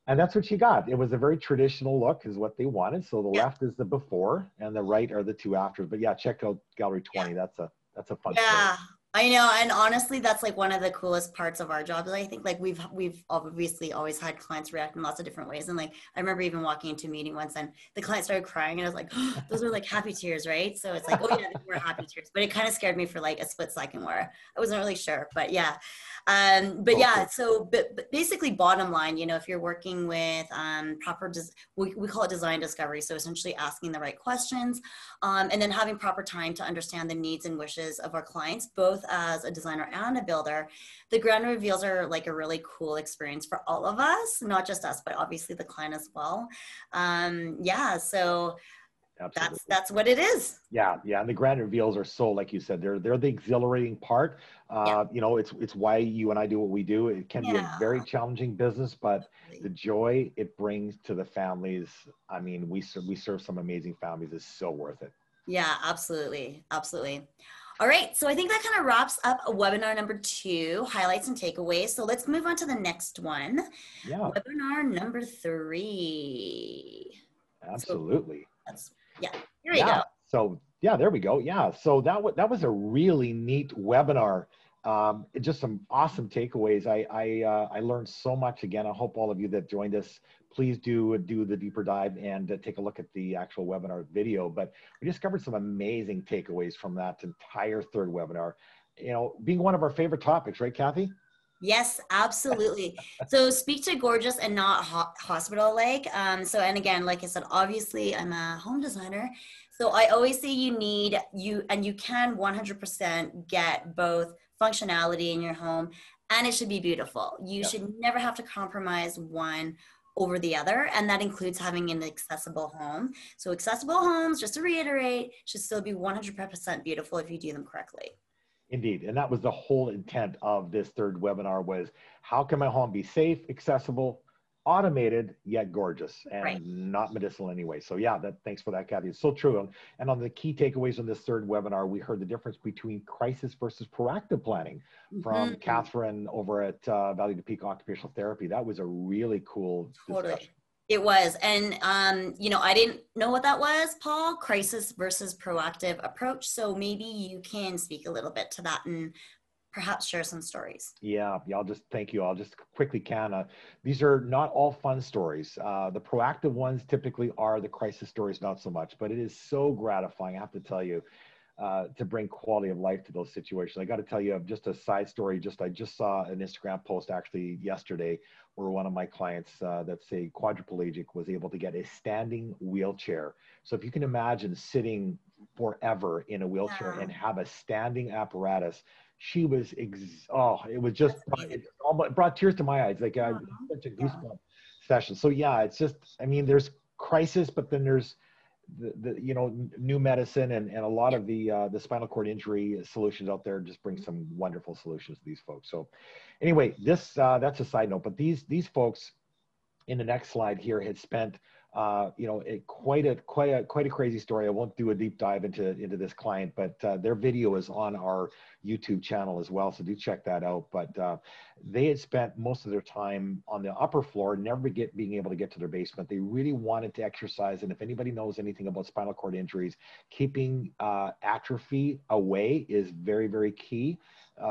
and that's what she got. It was a very traditional look is what they wanted. So the Yeah. left is the before and the right are the two afters. But yeah, check out Gallery 20. Yeah. That's a fun story. Yeah, I know. And honestly, that's like one of the coolest parts of our jobs. I think like we've obviously always had clients react in lots of different ways. And like I remember even walking into a meeting once and the client started crying and I was like, oh, those are like happy tears, right? So it's like, oh yeah, they were happy tears. But it kind of scared me for like a split second where I wasn't really sure. But yeah. But yeah, so but basically bottom line, you know, if you're working with proper, we call it design discovery. So essentially asking the right questions and then having proper time to understand the needs and wishes of our clients, both as a designer and a builder. The grand reveals are like a really cool experience for all of us, not just us, but obviously the client as well. Yeah, so Absolutely. that's what it is. Yeah, yeah, and the grand reveals are so, like you said, they're the exhilarating part. You know, it's why you and I do what we do. It can be a very challenging business, but the joy it brings to the families. I mean, we serve some amazing families. Is so worth it. Yeah, absolutely, absolutely. All right, so I think that kind of wraps up webinar number 2, highlights and takeaways. So let's move on to the next one. Yeah, Webinar number 3. absolutely. So yeah, here we go. So yeah, there we go. Yeah, so that was a really neat webinar. Just some awesome takeaways. I learned so much. Again, I hope all of you that joined us, please do the deeper dive and take a look at the actual webinar video. But we discovered some amazing takeaways from that entire third webinar. You know, being one of our favorite topics, right, Kathy? Yes, absolutely. So speak to gorgeous and not hospital like. So, and again, like I said, obviously I'm a home designer. So I always say you can 100% get both functionality in your home and it should be beautiful. You should never have to compromise one over the other. And that includes having an accessible home. So accessible homes, just to reiterate, should still be 100% beautiful if you do them correctly. Indeed. And that was the whole intent of this third webinar was how can my home be safe, accessible, automated, yet gorgeous and not medicinal anyway. So yeah, thanks for that, Kathy. It's so true. And on the key takeaways on this third webinar, we heard the difference between crisis versus proactive planning from Catherine over at Valley to Peak Occupational Therapy. That was a really cool discussion. It was. And, you know, I didn't know what that was, Paul, crisis versus proactive approach. So maybe you can speak a little bit to that and perhaps share some stories. Yeah, I'll just thank you. I'll just quickly these are not all fun stories. The proactive ones typically are, the crisis stories, not so much, but it is so gratifying, I have to tell you, to bring quality of life to those situations. I got to tell you just a side story. I just saw an Instagram post actually yesterday where one of my clients that's a quadriplegic was able to get a standing wheelchair. So if you can imagine sitting forever in a wheelchair Yeah, and have a standing apparatus, she was, oh, it was just, that's amazing. it brought tears to my eyes. Like Mhm. such a Yeah. goosebump session. So yeah, it's just, I mean, there's crisis, but then there's you know, new medicine and a lot of the spinal cord injury solutions out there just bring some wonderful solutions to these folks. So anyway, that's a side note, but these folks in the next slide here had spent you know, quite a crazy story. I won't do a deep dive into this client, but their video is on our YouTube channel as well, so do check that out. But they had spent most of their time on the upper floor, never being able to get to their basement. They really wanted to exercise, and if anybody knows anything about spinal cord injuries, keeping atrophy away is very key.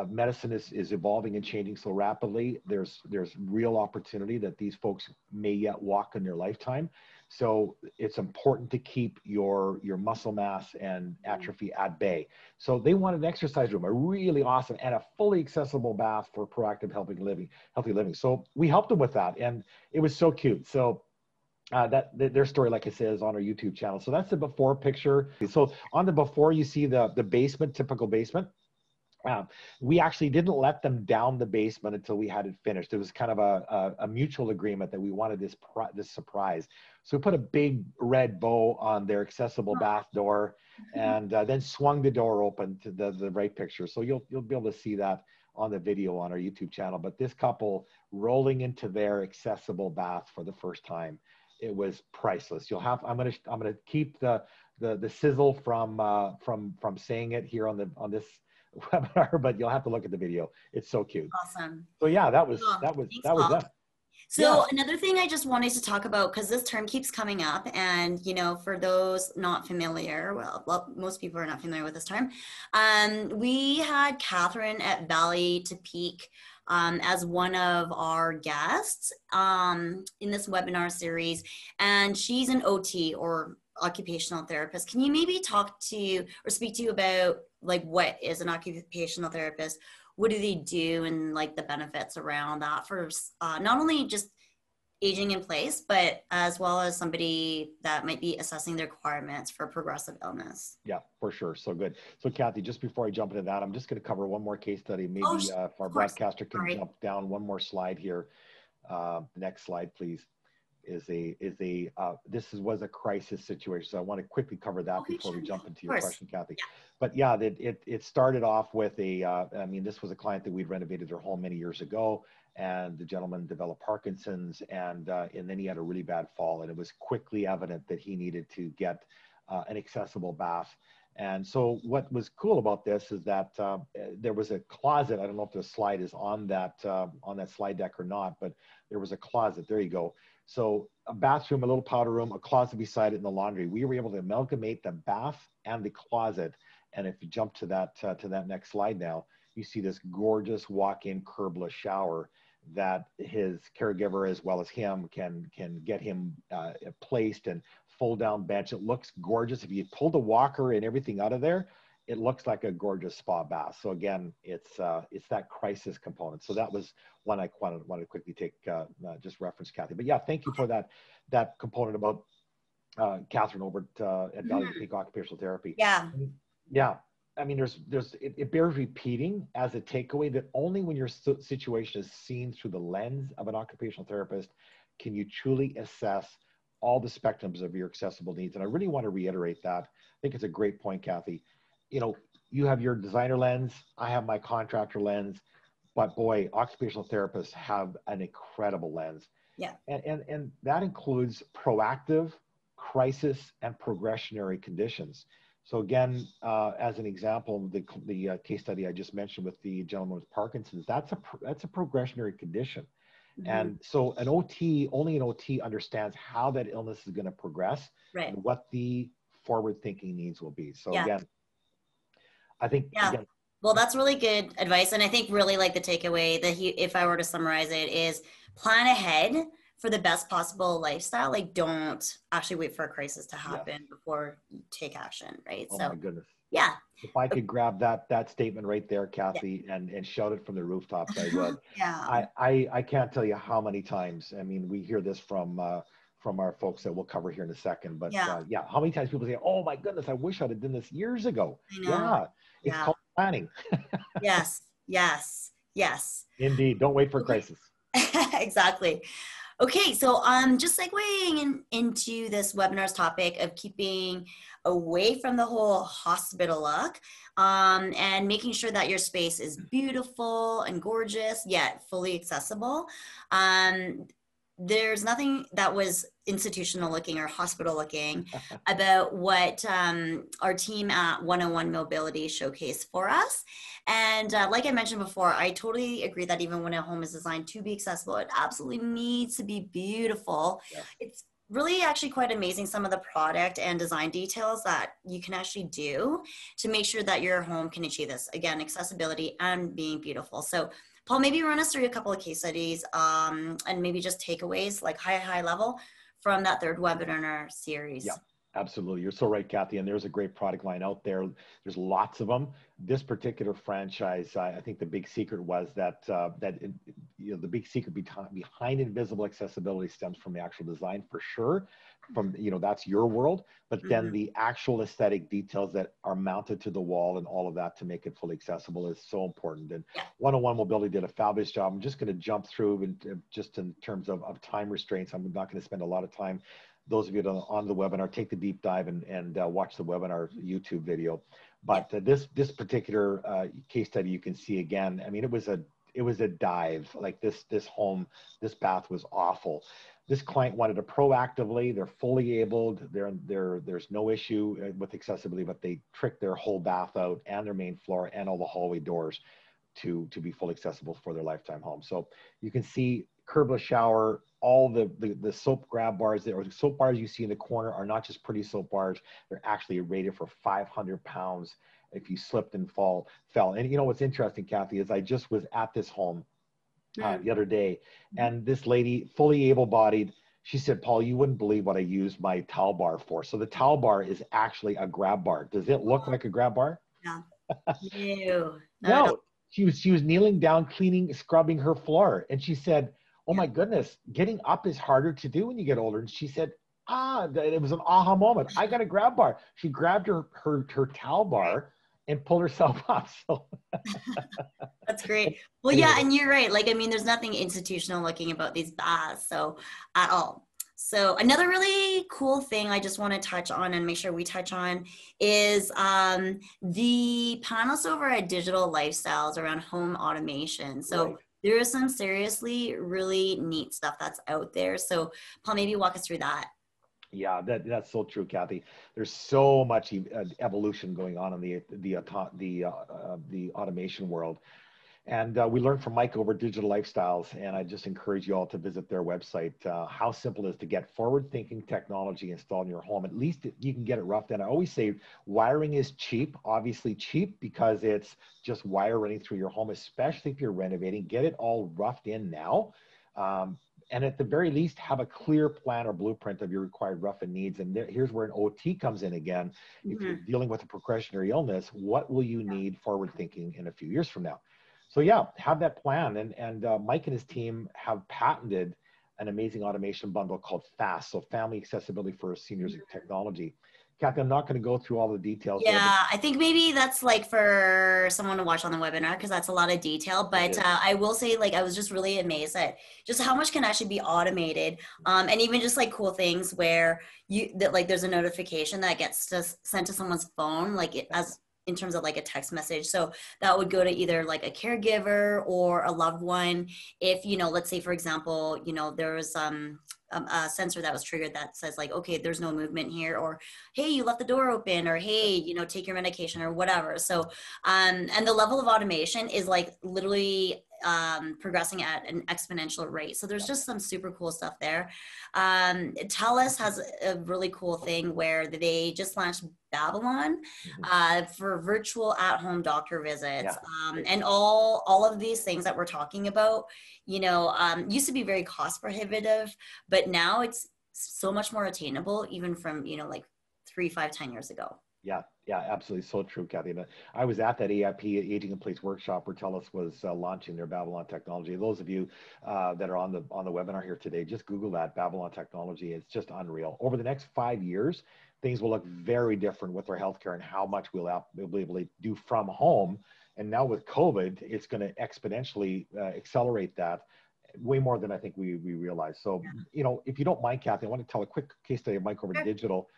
Medicine is evolving and changing so rapidly. There's real opportunity that these folks may yet walk in their lifetime. So it's important to keep your muscle mass and atrophy at bay. So they wanted an exercise room, a really awesome and a fully accessible bath for proactive healthy living. So we helped them with that, and it was so cute. So their story, like I said, is on our YouTube channel. So that's the before picture. So on the before, you see the basement, typical basement. We actually didn't let them down the basement until we had it finished. It was kind of a mutual agreement that we wanted this surprise. So we put a big red bow on their accessible bath door, and then swung the door open to the right picture. So you'll be able to see that on the video on our YouTube channel. But this couple rolling into their accessible bath for the first time, it was priceless. I'm gonna keep the sizzle from saying it here on this webinar, but you'll have to look at the video. It's so cute. Awesome. So yeah, Cool. Thanks, that was Paul. them. Yeah. So another thing I just wanted to talk about, because this term keeps coming up, and you know, for those not familiar, well, most people are not familiar with this term. We had Catherine at Valley to Peak as one of our guests in this webinar series, and she's an OT or occupational therapist. Can you maybe talk to or speak to you about like what is an occupational therapist? What do they do, and like the benefits around that for not only just aging in place, but as well as somebody that might be assessing their requirements for progressive illness? Yeah, for sure. So good. So Kathy, just before I jump into that, I'm just going to cover one more case study. Oh, Maybe if our of course. broadcaster can Sorry. jump down one more slide here. Next slide, please. This was a crisis situation. So I want to quickly cover that Okay, before sure. we Yeah, jump into of your course. question, Kathy. But yeah, it started off with I mean, this was a client that we'd renovated their home many years ago, and the gentleman developed Parkinson's, and then he had a really bad fall, and it was quickly evident that he needed to get an accessible bath. And so what was cool about this is that there was a closet. I don't know if the slide is on that slide deck or not, but there was a closet. There you go. So a bathroom, a little powder room, a closet beside it, and the laundry. We were able to amalgamate the bath and the closet. And if you jump to that next slide now, you see this gorgeous walk-in curbless shower that his caregiver as well as him can get him placed, and fold down bench. It looks gorgeous. If you pull the walker and everything out of there, it looks like a gorgeous spa bath. So again, it's that crisis component. So that was one I wanted to quickly take just reference, Kathy. But yeah, thank you for that component about Catherine over at Valley Peak Occupational Therapy. Yeah. Yeah, I mean, it bears repeating as a takeaway that only when your situation is seen through the lens of an occupational therapist can you truly assess all the spectrums of your accessible needs. And I really want to reiterate that. I think it's a great point, Kathy. You know, you have your designer lens, I have my contractor lens, but boy, occupational therapists have an incredible lens. Yeah. And that includes proactive, crisis, and progressionary conditions. So again, as an example, the case study I just mentioned with the gentleman with Parkinson's, that's a progressionary condition. And so an OT, only an OT understands how that illness is going to progress Right. and what the forward thinking needs will be. So Yeah. again, I think, again, well, that's really good advice. And I think really like the takeaway that if I were to summarize it, is plan ahead for the best possible lifestyle. Like, don't actually wait for a crisis to happen before you take action, right? Oh so, my goodness. Yeah. If I could grab that statement right there, Kathy, and shout it from the rooftops, I would. I can't tell you how many times. I mean, we hear this from our folks that we'll cover here in a second. But how many times people say, "Oh my goodness, I wish I'd have done this years ago." I know. It's called planning. Yes. Indeed. Don't wait for crisis. Exactly. Okay, so just segueing into this webinar's topic of keeping away from the whole hospital look, and making sure that your space is beautiful and gorgeous, yet fully accessible. There's nothing that was institutional looking or hospital looking about what our team at 101 Mobility showcased for us. And like I mentioned before, I totally agree that even when a home is designed to be accessible, it absolutely needs to be beautiful. It's really actually quite amazing, some of the product and design details that you can actually do to make sure that your home can achieve this. Again, accessibility and being beautiful. So Paul, maybe run us through a couple of case studies and maybe just takeaways, like high level from that third webinar series. Yeah, absolutely. You're so right, Kathy. And there's a great product line out there. There's lots of them. This particular franchise, I think the big secret was that the big secret behind invisible accessibility stems from the actual design, for sure. From, that's your world, but then the actual aesthetic details that are mounted to the wall and all of that to make it fully accessible is so important. And 101 Mobility did a fabulous job. I'm just going to jump through, and just in terms of time restraints, I'm not going to spend a lot of time. Those of you that are on the webinar, take the deep dive and watch the webinar YouTube video. But this particular case study, you can see again, I mean, it was a dive. Like this bath was awful. This client wanted to proactively, they're fully abled, there's no issue with accessibility, but they tricked their whole bath out and their main floor and all the hallway doors to be fully accessible for their lifetime home. So you can see curbless shower, all the soap grab bars or the soap bars you see in the corner are not just pretty soap bars, they're actually rated for 500 pounds if you slipped and fell. And what's interesting, Kathy, is I just was at this home the other day, and this lady, fully able-bodied, she said, "Paul, you wouldn't believe what I used my towel bar for." So the towel bar is actually a grab bar. Does it look like a grab bar? No. No. She was kneeling down, scrubbing her floor, and she said, "Oh my goodness, getting up is harder to do when you get older." And she said, it was an aha moment. I got a grab bar. She grabbed her towel bar and pulled herself up. So that's great. Well, yeah, and you're right. Like, I mean, there's nothing institutional looking about these baths, so at all. So another really cool thing I just want to touch on and make sure we touch on is the panels over at Digital Lifestyles around home automation. So there is some seriously really neat stuff that's out there. So Paul, maybe walk us through that. Yeah, that's so true, Kathy. There's so much evolution going on in the automation world. And we learned from Mike over Digital Lifestyles, and I just encourage you all to visit their website. How simple it is to get forward-thinking technology installed in your home. At least you can get it roughed in. I always say wiring is cheap, obviously cheap, because it's just wire running through your home, especially if you're renovating. Get it all roughed in now. And at the very least, have a clear plan or blueprint of your required rough-in needs. And here's where an OT comes in again. If you're dealing with a progressionary illness, what will you need forward-thinking in a few years from now? So yeah, have that plan. And Mike and his team have patented an amazing automation bundle called FAST, so Family Accessibility for Seniors and Technology. Kathy, I'm not going to go through all the details. Yeah, I think maybe that's like for someone to watch on the webinar, because that's a lot of detail. But I will say, like, I was just really amazed at just how much can actually be automated, and even just like cool things where there's a notification that gets sent to someone's phone, like as in terms of like a text message. So that would go to either like a caregiver or a loved one. If, let's say, for example, there was a sensor that was triggered that says like, okay, there's no movement here, or, hey, you left the door open, or, hey, take your medication or whatever. So, and the level of automation is like literally progressing at an exponential rate. So there's just some super cool stuff there. Telus has a really cool thing where they just launched Babylon for virtual at-home doctor visits. And all of these things that we're talking about, you know, used to be very cost prohibitive, but now it's so much more attainable, even from, you know, like 3, 5, 10 years ago. Yeah, absolutely. So true, Kathy. I was at that AIP Aging in Place workshop where TELUS was launching their Babylon technology. Those of you that are on the webinar here today, just Google that, Babylon technology. It's just unreal. Over the next 5 years, things will look very different with our healthcare and how much we'll be able to do from home. And now with COVID, it's going to exponentially accelerate that way more than I think we realize. So, you know, if you don't mind, Kathy, I want to tell a quick case study of Micro Digital.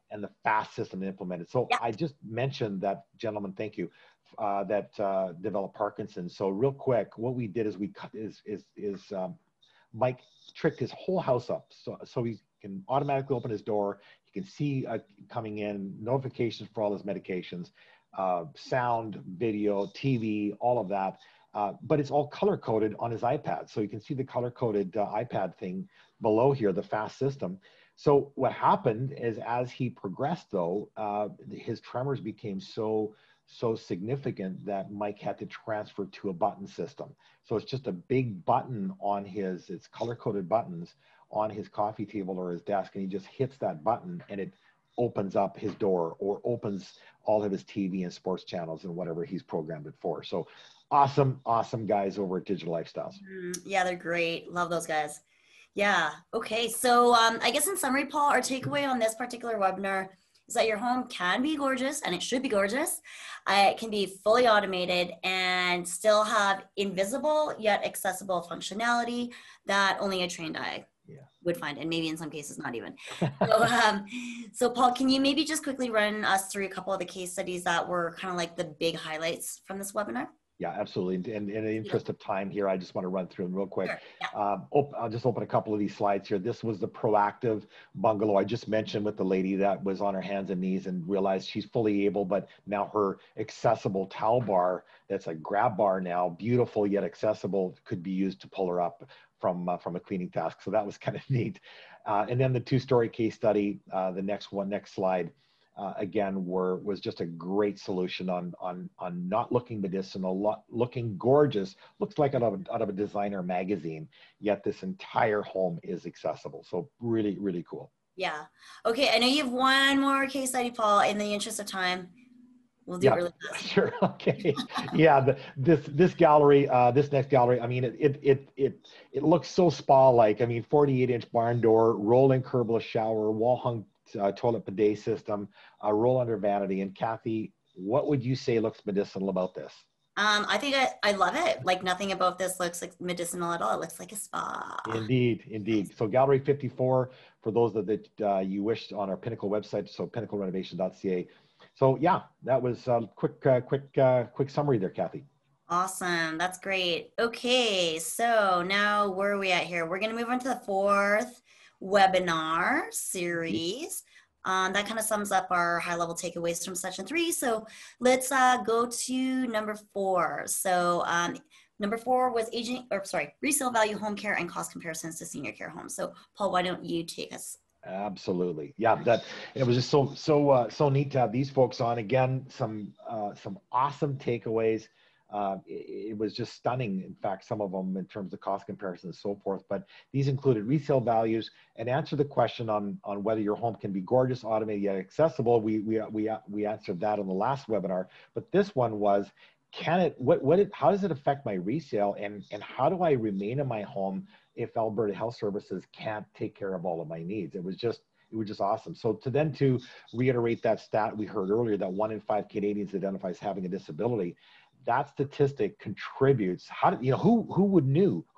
And the fast system implemented. So I just mentioned that gentleman, thank you, that developed Parkinson's. So real quick, what we did is Mike tricked his whole house up. So he can automatically open his door. He can see coming in, notifications for all his medications, sound, video, TV, all of that. But it's all color coded on his iPad. So you can see the color coded iPad thing below here, the fast system. So what happened is as he progressed though, his tremors became so significant that Mike had to transfer to a button system. So it's just a big button on it's color-coded buttons on his coffee table or his desk, and he just hits that button and it opens up his door or opens all of his TV and sports channels and whatever he's programmed it for. So awesome guys over at Digital Lifestyles. Yeah, they're great. Love those guys. Yeah. Okay. So I guess in summary, Paul, our takeaway on this particular webinar is that your home can be gorgeous, and it should be gorgeous. It can be fully automated and still have invisible yet accessible functionality that only a trained eye would find, and maybe in some cases not even. So Paul, can you maybe just quickly run us through a couple of the case studies that were kind of like the big highlights from this webinar? Yeah, absolutely. And in the interest of time here, I just want to run through them real quick. I'll just open a couple of these slides here. This was the proactive bungalow I just mentioned with the lady that was on her hands and knees and realized she's fully able, but now her accessible towel bar, that's a grab bar now, beautiful yet accessible, could be used to pull her up from a cleaning task. So that was kind of neat. And then the 2-story case study, the next slide. Again, was just a great solution on not looking medicinal, looking gorgeous, looks like out of a designer magazine, yet this entire home is accessible. So really, really cool. Yeah. Okay, I know you have one more case study, Paul. In the interest of time, we'll do it really fast. Sure. Okay. Yeah. This gallery, this next gallery, I mean, it looks so spa-like. I mean, 48-inch barn door, roll-in curbless shower, wall-hung toilet bidet system, roll under vanity. And Kathy, what would you say looks medicinal about this? I think I love it. Like nothing about this looks like medicinal at all. It looks like a spa. Indeed. So Gallery 54, for those that you wish, on our Pinnacle website, so pinnaclerenovation.ca. So yeah, that was a quick summary there, Kathy. Awesome. That's great. Okay. So now where are we at here? We're going to move on to the 4th webinar series. That kind of sums up our high-level takeaways from session 3. So let's go to number 4. So number 4 was resale value home care and cost comparisons to senior care homes. So Paul, why don't you take us? Absolutely. Yeah, it was just so neat to have these folks on. Again, some awesome takeaways. It was just stunning, in fact, some of them in terms of cost comparison and so forth, but these included resale values and answer the question on whether your home can be gorgeous, automated, yet accessible. We answered that on the last webinar, but this one was, how does it affect my resale, and how do I remain in my home if Alberta Health Services can't take care of all of my needs? It was just awesome. So to reiterate that stat we heard earlier, that 1 in 5 Canadians identify as having a disability, that statistic contributes. Who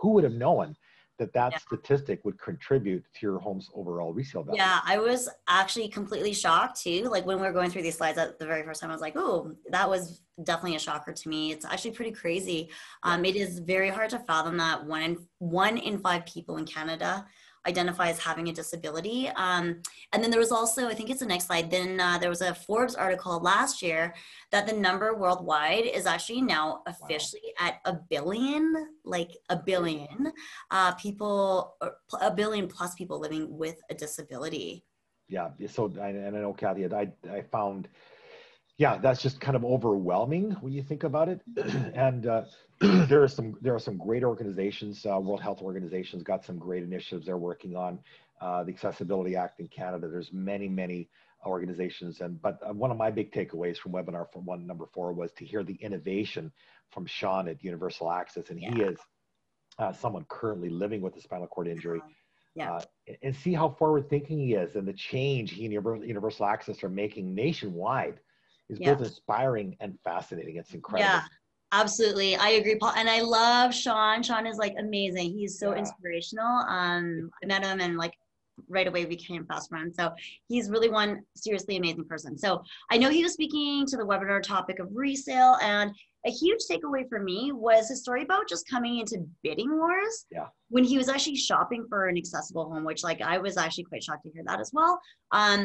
would have known that statistic would contribute to your home's overall resale value? Yeah, I was actually completely shocked too. Like when we were going through these slides at the very first time, I was like, oh, that was definitely a shocker to me. It's actually pretty crazy. It is very hard to fathom that one in 5 people in Canada identify as having a disability. And then there was also, I think it's the next slide, then there was a Forbes article last year that the number worldwide is actually now officially at a billion, like a billion people, or a billion plus people living with a disability. Yeah. So, and I know, Kathy, I found, yeah, that's just kind of overwhelming when you think about it. And there are some great organizations. World Health Organization's got some great initiatives they're working on. The Accessibility Act in Canada. There's many organizations, but one of my big takeaways from webinar from number 4 was to hear the innovation from Sean at Universal Access, and he is someone currently living with a spinal cord injury. And see how forward thinking he is, and the change he and Universal Access are making nationwide is both inspiring and fascinating. It's incredible. Yeah, absolutely. I agree, Paul. And I love Sean. Sean is like amazing. He's so inspirational. I met him and like right away we became fast friends. So he's really one seriously amazing person. So I know he was speaking to the webinar topic of resale, and a huge takeaway for me was his story about just coming into bidding wars when he was actually shopping for an accessible home, which like I was actually quite shocked to hear that as well,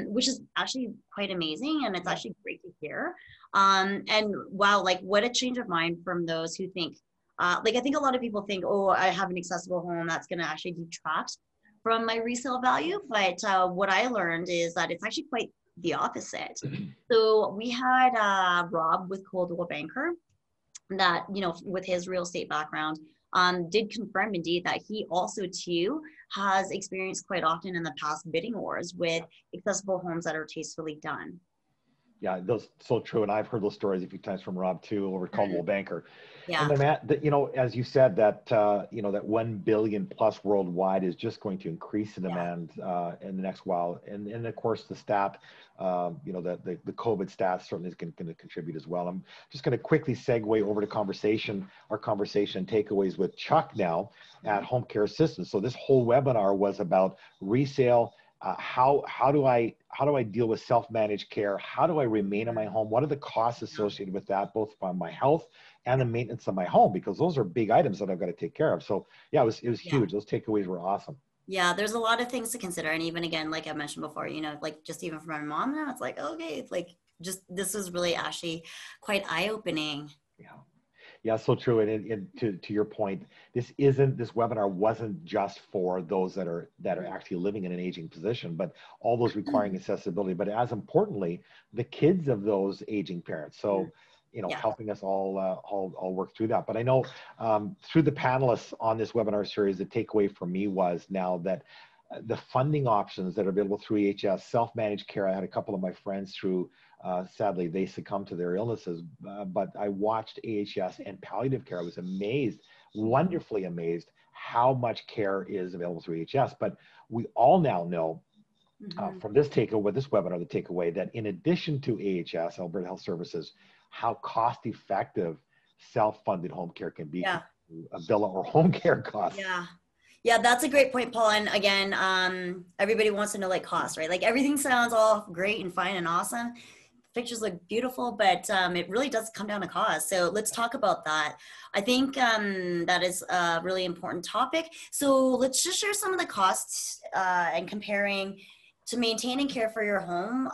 which is actually quite amazing. And it's actually great to hear. And wow, like what a change of mind from those who think, like I think a lot of people think, oh, I have an accessible home, that's going to actually detract from my resale value. But what I learned is that it's actually quite the opposite. So we had Rob with Coldwell Banker, that, you know, with his real estate background, did confirm indeed that he also too has experienced quite often in the past bidding wars with accessible homes that are tastefully done. Yeah, those so true. And I've heard those stories a few times from Rob too, over Coldwell Banker. Yeah. And you know, as you said, that you know, that 1 billion plus worldwide is just going to increase in demand in the next while. And of course, the stat, you know, the COVID stats certainly is going to contribute as well. I'm just going to quickly segue over to our conversation takeaways with Chuck now at Home Care Assistance. So this whole webinar was about resale. How do I deal with self-managed care? How do I remain in my home? What are the costs associated with that, both on my health and the maintenance of my home? Because those are big items that I've got to take care of. So yeah, it was huge. Those takeaways were awesome. Yeah, there's a lot of things to consider. And even again, like I mentioned before, you know, like just even for my mom now, it's like, okay, it's like just, this is really actually quite eye-opening. Yeah, so true. And to your point, this webinar wasn't just for those that are actually living in an aging position, but all those requiring accessibility. But as importantly, the kids of those aging parents. So, you know, helping us all work through that. But I know through the panelists on this webinar series, the takeaway for me was now that the funding options that are available through EHS, self-managed care. I had a couple of my friends through. Sadly, they succumbed to their illnesses, but I watched AHS and palliative care. I was amazed, wonderfully amazed, how much care is available through AHS. But we all now know from this webinar, the takeaway that in addition to AHS, Alberta Health Services, how cost-effective self-funded home care can be, a villa or home care costs. Yeah, that's a great point, Paul. And again, everybody wants to know like cost, right? Like everything sounds all great and fine and awesome. Pictures look beautiful, but it really does come down to cost. So let's talk about that. I think that is a really important topic. So let's just share some of the costs and comparing to maintain and care for your home.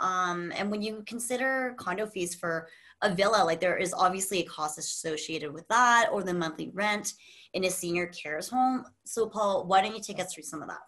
And when you consider condo fees for a villa, like there is obviously a cost associated with that, or the monthly rent in a senior cares home. So Paul, why don't you take us through some of that?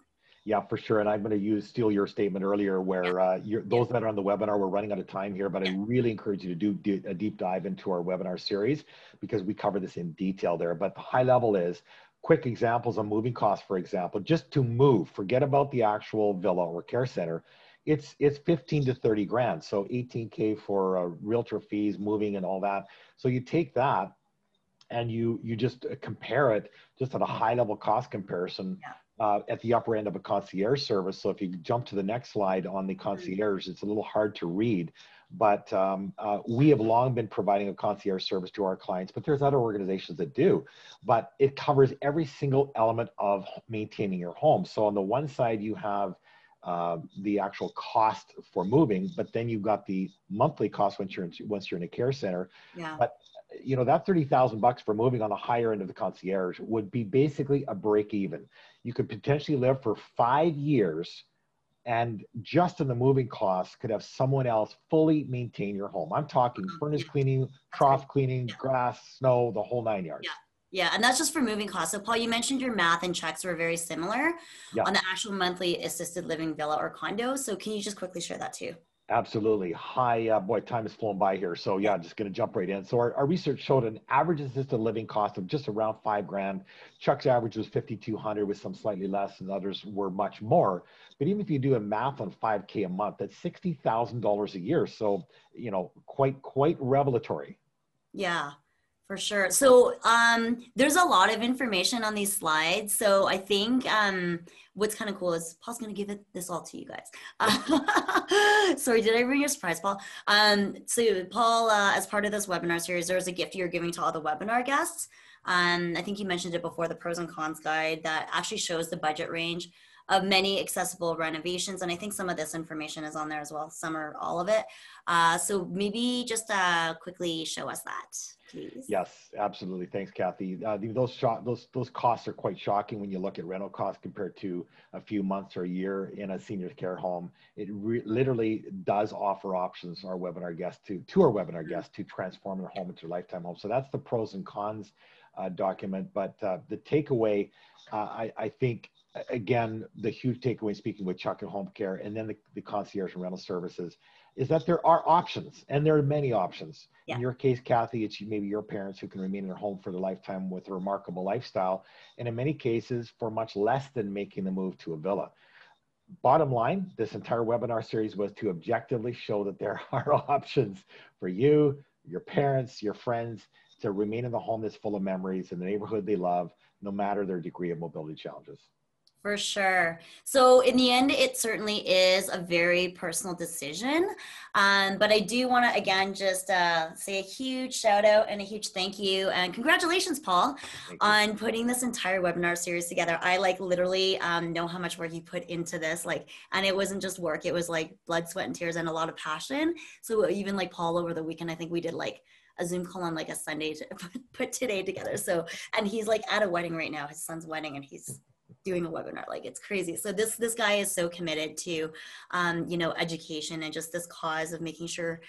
Yeah, for sure. And I'm going to steal your statement earlier where those that are on the webinar, we're running out of time here, but I really encourage you to do a deep dive into our webinar series because we cover this in detail there. But the high level is quick examples of moving costs, for example, just to move, forget about the actual villa or care center. It's 15 to 30 grand. So 18K for realtor fees, moving and all that. So you take that and you just compare it just at a high level cost comparison. At the upper end of a concierge service. So if you jump to the next slide on the concierge, it's a little hard to read, but we have long been providing a concierge service to our clients, but there's other organizations that do, but it covers every single element of maintaining your home. So on the one side, you have the actual cost for moving, but then you've got the monthly cost once you're in a care center. But you know, that 30,000 bucks for moving on the higher end of the concierge would be basically a break even. You could potentially live for 5 years and just in the moving costs could have someone else fully maintain your home. I'm talking furnace cleaning, trough cleaning, Yeah. grass, snow, the whole 9 yards. Yeah. Yeah, and that's just for moving costs. So Paul, you mentioned your math and checks were very similar Yeah. on the actual monthly assisted living villa or condo. So can you just quickly share that too? Absolutely. Hi, boy, time has flown by here. So yeah, just going to jump right in. So our research showed an average assisted living cost of just around 5 grand. Chuck's average was 5,200 with some slightly less and others were much more. But even if you do a math on 5K a month, that's $60,000 a year. So, you know, quite revelatory. Yeah, for sure. So there's a lot of information on these slides. So I think what's kind of cool is Paul's going to give this all to you guys. Sorry, did I bring you a surprise, Paul? So Paul, as part of this webinar series, there's a gift you're giving to all the webinar guests. I think you mentioned it before, the pros and cons guide that actually shows the budget range of many accessible renovations. And I think some of this information is on there as well, some or all of it. So maybe just quickly show us that, please. Yes, absolutely. Thanks, Kathy. Those costs are quite shocking when you look at rental costs compared to a few months or a year in a senior care home. It literally does offer options our webinar guests to our webinar guests to transform their home into a lifetime home. So that's the pros and cons document. But the takeaway, I think, again, the huge takeaway, speaking with Chuck and Home Care, and then the concierge and rental services, is that there are options, and there are many options. Yeah. In your case, Kathy, it's maybe your parents who can remain in their home for their lifetime with a remarkable lifestyle, and in many cases, for much less than making the move to a villa. Bottom line, this entire webinar series was to objectively show that there are options for you, your parents, your friends, to remain in the home that's full of memories in the neighborhood they love, no matter their degree of mobility challenges. For sure. So in the end, it certainly is a very personal decision. But I do want to, again, just say a huge shout out and a huge thank you. And congratulations, Paul, on putting this entire webinar series together. I literally know how much work you put into this. And it wasn't just work. It was like blood, sweat, and tears and a lot of passion. So even like Paul over the weekend, I think we did like a Zoom call on like a Sunday to put today together. So, and he's like at a wedding right now, his son's wedding, and he's doing a webinar. Like, it's crazy. So this guy is so committed to, you know, education and just this cause of making sure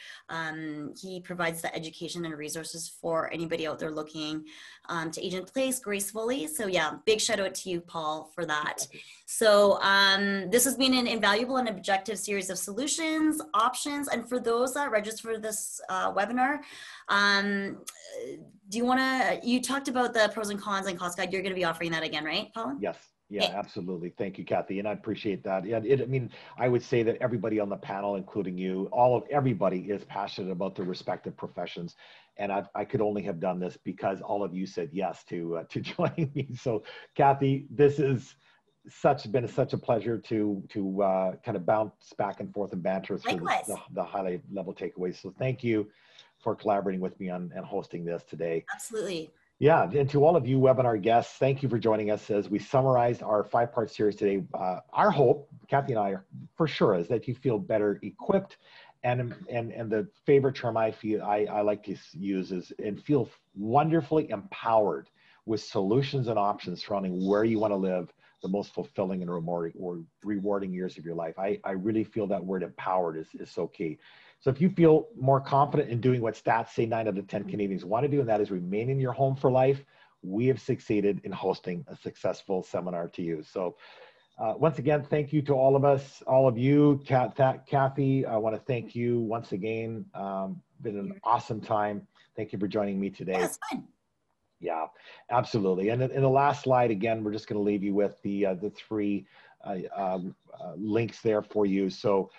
he provides the education and resources for anybody out there looking to age in place gracefully. So yeah, big shout out to you, Paul, for that. So this has been an invaluable and objective series of solutions, options, and for those that register for this webinar, do you want to, you talked about the pros and cons and cost guide. You're going to be offering that again, right, Paul? Yes. Yeah, absolutely. Thank you, Kathy. And I appreciate that. Yeah, I mean, I would say that everybody on the panel, including you, everybody is passionate about their respective professions. And I could only have done this because all of you said yes to joining me. So Kathy, this is been such a pleasure to kind of bounce back and forth and banter through the high level takeaways. So thank you for collaborating with me on and hosting this today. Absolutely. Yeah, and to all of you webinar guests, thank you for joining us as we summarized our 5-part series today. Our hope, Kathy and I, for sure, is that you feel better equipped, and the favorite term I like to use is and feel wonderfully empowered with solutions and options surrounding where you want to live the most fulfilling and rewarding years of your life. I really feel that word empowered is so key. So if you feel more confident in doing what stats say 9 out of 10 Canadians want to do, and that is remain in your home for life, we have succeeded in hosting a successful seminar to you. So once again, thank you to all of you. Kathy, I want to thank you once again. Been an awesome time. Thank you for joining me today. Yeah, it's fun. Yeah, absolutely. And in the last slide, again, we're just going to leave you with the 3 links there for you. So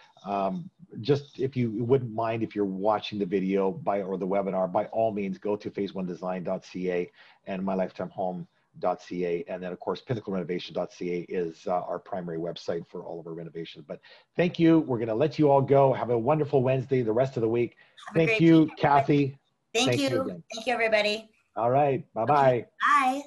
just if you wouldn't mind, if you're watching the video or the webinar, by all means, go to phase1design.ca and MyLifetimeHome.ca. And then, of course, PinnacleRenovation.ca is our primary website for all of our renovations. But thank you. We're going to let you all go. Have a wonderful Wednesday, the rest of the week. Thank you, Kathy. Thank you. Thank you, everybody. All right. Bye-bye. Okay, bye.